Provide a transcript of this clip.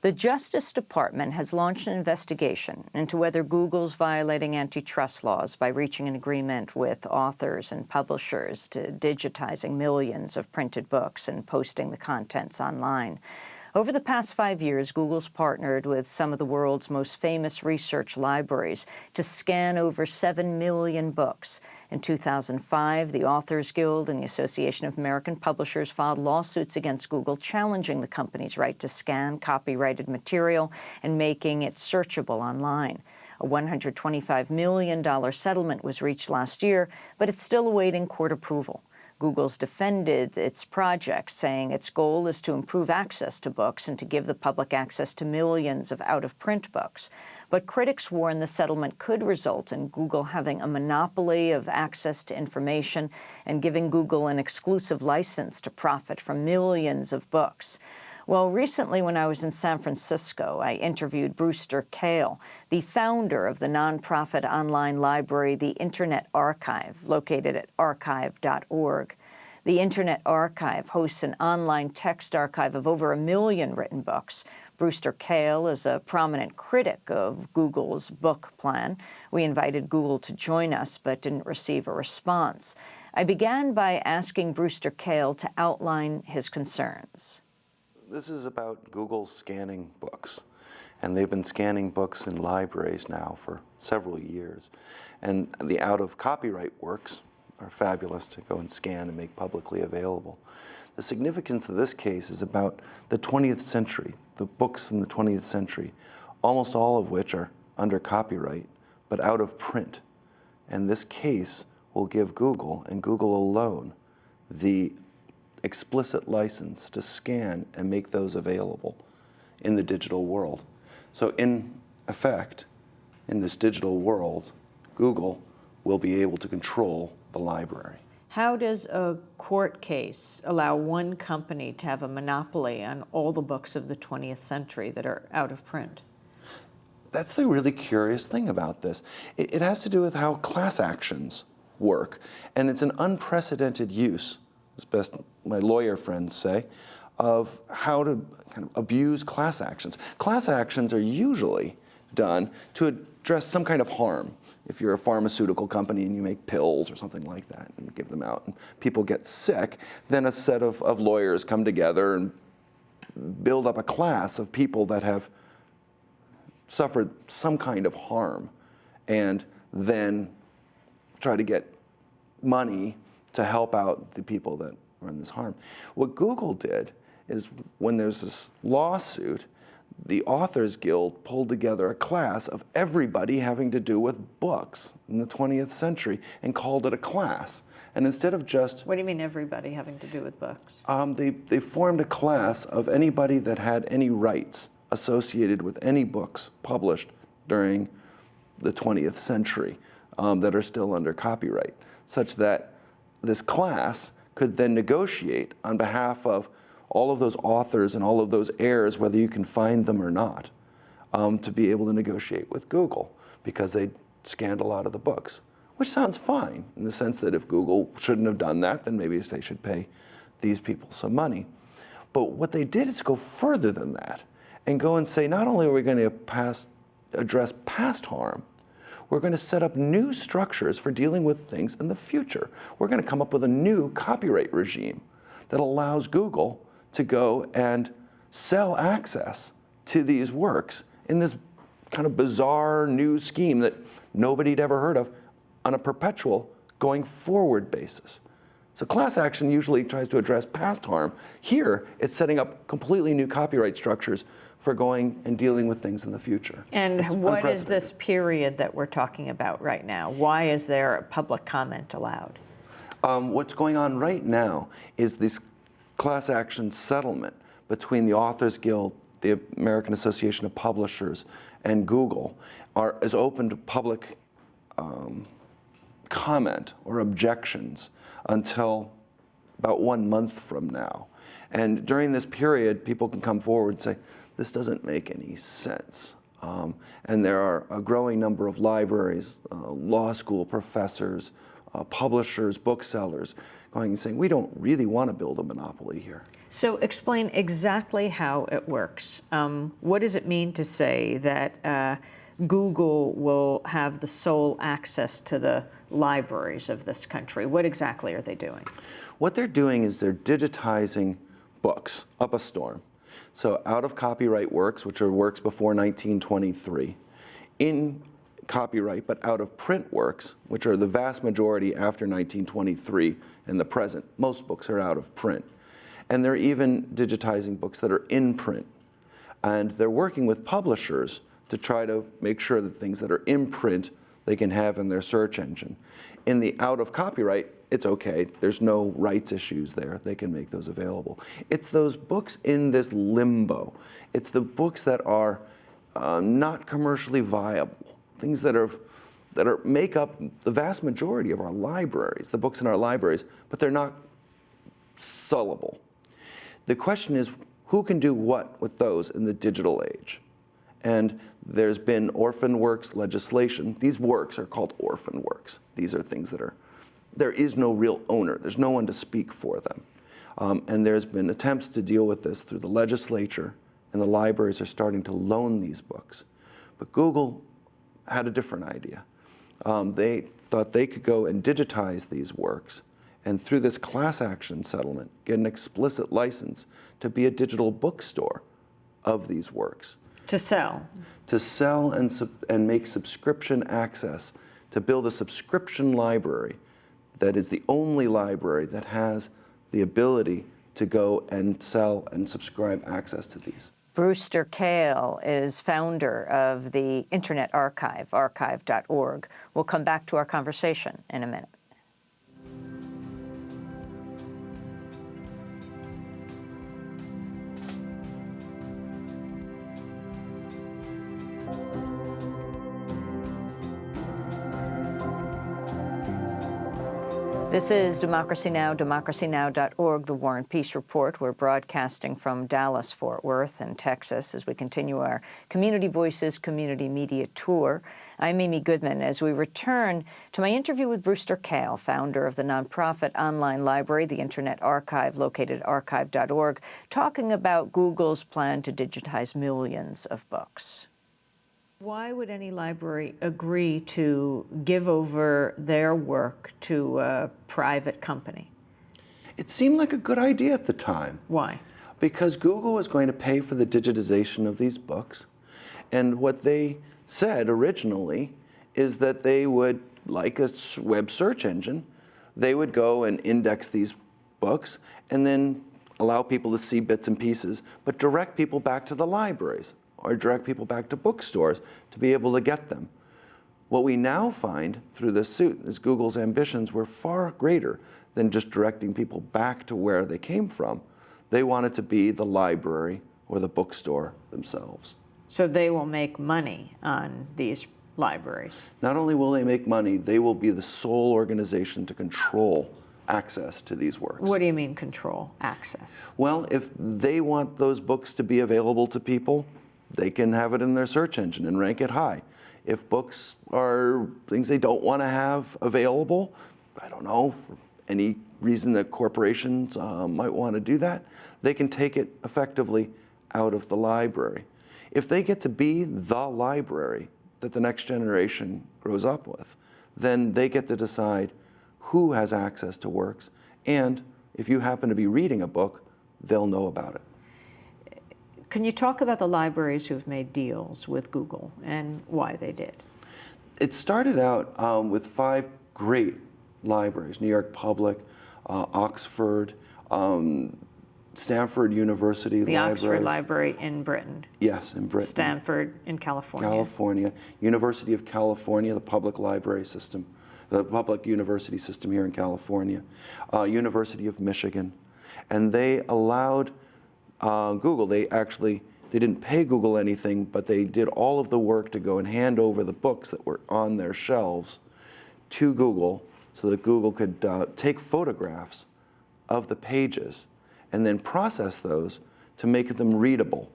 The Justice Department has launched an investigation into whether Google's violating antitrust laws by reaching an agreement with authors and publishers to digitizing millions of printed books and posting the contents online. Over the past 5 years, Google's partnered with some of the world's most famous research libraries to scan over 7 million books. In 2005, the Authors Guild and the Association of American Publishers filed lawsuits against Google challenging the company's right to scan copyrighted material and making it searchable online. A $125 million settlement was reached last year, but it's still awaiting court approval. Google's defended its project, saying its goal is to improve access to books and to give the public access to millions of out-of-print books. But critics warn the settlement could result in Google having a monopoly of access to information and giving Google an exclusive license to profit from millions of books. Well, recently when I was in San Francisco, I interviewed Brewster Kahle, the founder of the nonprofit online library, the Internet Archive, located at archive.org. The Internet Archive hosts an online text archive of over 1 million written books. Brewster Kahle is a prominent critic of Google's book plan. We invited Google to join us, but didn't receive a response. I began by asking Brewster Kahle to outline his concerns. This is about Google scanning books, and they've been scanning books in libraries now for several years. And the out-of-copyright works are fabulous to go and scan and make publicly available. The significance of this case is about the 20th century, the books from the 20th century, almost all of which are under copyright, but out of print. And this case will give Google, and Google alone, the explicit license to scan and make those available in the digital world. So in effect, in this digital world, Google will be able to control the library. How does a court case allow one company to have a monopoly on all the books of the 20th century that are out of print? That's the really curious thing about this. It has to do with how class actions work, and it's an unprecedented use, as best my lawyer friends say, of how to kind of abuse class actions. Class actions are usually done to address some kind of harm. If you're a pharmaceutical company and you make pills or something like that and give them out and people get sick, then a set of lawyers come together and build up a class of people that have suffered some kind of harm and then try to get money to help out the people that are in this harm. What Google did is when there's this lawsuit, the Authors Guild pulled together a class of everybody having to do with books in the 20th century and called it a class. And instead of just... What do you mean everybody having to do with books? They formed a class of anybody that had any rights associated with any books published during the 20th century that are still under copyright, such that this class could then negotiate on behalf of all of those authors and all of those heirs, whether you can find them or not, to be able to negotiate with Google because they scanned a lot of the books, which sounds fine in the sense that if Google shouldn't have done that, then maybe they should pay these people some money. But what they did is go further than that and go and say, not only are we going to address past harm, we're going to set up new structures for dealing with things in the future. We're going to come up with a new copyright regime that allows Google to go and sell access to these works in this kind of bizarre new scheme that nobody'd ever heard of on a perpetual going forward basis. So class action usually tries to address past harm. Here, it's setting up completely new copyright structures for going and dealing with things in the future. And what is this period that we're talking about right now? Why is there a public comment allowed? What's going on right now is this class action settlement between the Authors Guild, the American Association of Publishers, and Google is open to public comment or objections until about 1 month from now. And during this period, people can come forward and say, this doesn't make any sense. And there are a growing number of libraries, law school professors, publishers, booksellers, going and saying, we don't really want to build a monopoly here. So explain exactly how it works. What does it mean to say that Google will have the sole access to the libraries of this country? What exactly are they doing? What they're doing is they're digitizing books up a storm. So out of copyright works, which are works before 1923, in copyright, but out of print works, which are the vast majority after 1923 and the present. Most books are out of print. And they're even digitizing books that are in print. And they're working with publishers to try to make sure that things that are in print they can have in their search engine. In the out of copyright, it's okay. There's no rights issues there. They can make those available. It's those books in this limbo. It's the books that are not commercially viable. Things that make up the vast majority of our libraries, the books in our libraries, but they're not sellable. The question is, who can do what with those in the digital age? And there's been orphan works legislation. These works are called orphan works. These are things that there is no real owner. There's no one to speak for them. And there's been attempts to deal with this through the legislature, and the libraries are starting to loan these books. But Google had a different idea. They thought they could go and digitize these works, and through this class action settlement, get an explicit license to be a digital bookstore of these works. To sell? To sell and make subscription access, to build a subscription library that is the only library that has the ability to go and sell and subscribe access to these. Brewster Kahle is founder of the Internet Archive, archive.org. We'll come back to our conversation in a minute. This is Democracy Now!, democracynow.org, the War and Peace Report. We're broadcasting from Dallas, Fort Worth, and Texas as we continue our Community Voices Community Media Tour. I'm Amy Goodman as we return to my interview with Brewster Kahle, founder of the nonprofit online library, the Internet Archive, located at archive.org, talking about Google's plan to digitize millions of books. Why would any library agree to give over their work to a private company? It seemed like a good idea at the time. Why? Because Google was going to pay for the digitization of these books. And what they said originally is that they would, like a web search engine, they would go and index these books and then allow people to see bits and pieces, but direct people back to the libraries or direct people back to bookstores to be able to get them. What we now find through this suit is Google's ambitions were far greater than just directing people back to where they came from. They wanted to be the library or the bookstore themselves. So they will make money on these libraries. Not only will they make money, they will be the sole organization to control access to these works. What do you mean control access? Well, if they want those books to be available to people, they can have it in their search engine and rank it high. If books are things they don't want to have available, I don't know, for any reason that corporations might want to do that, they can take it effectively out of the library. If they get to be the library that the next generation grows up with, then they get to decide who has access to works, and if you happen to be reading a book, they'll know about it. Can you talk about the libraries who've made deals with Google and why they did? It started out with 5 great libraries: New York Public, Oxford, Stanford University The Library. Oxford Library in Britain. Yes, in Britain. Stanford in California. California. University of California, the public library system, the public university system here in California. University of Michigan. And they allowed Google, they didn't pay Google anything, but they did all of the work to go and hand over the books that were on their shelves to Google so that Google could take photographs of the pages and then process those to make them readable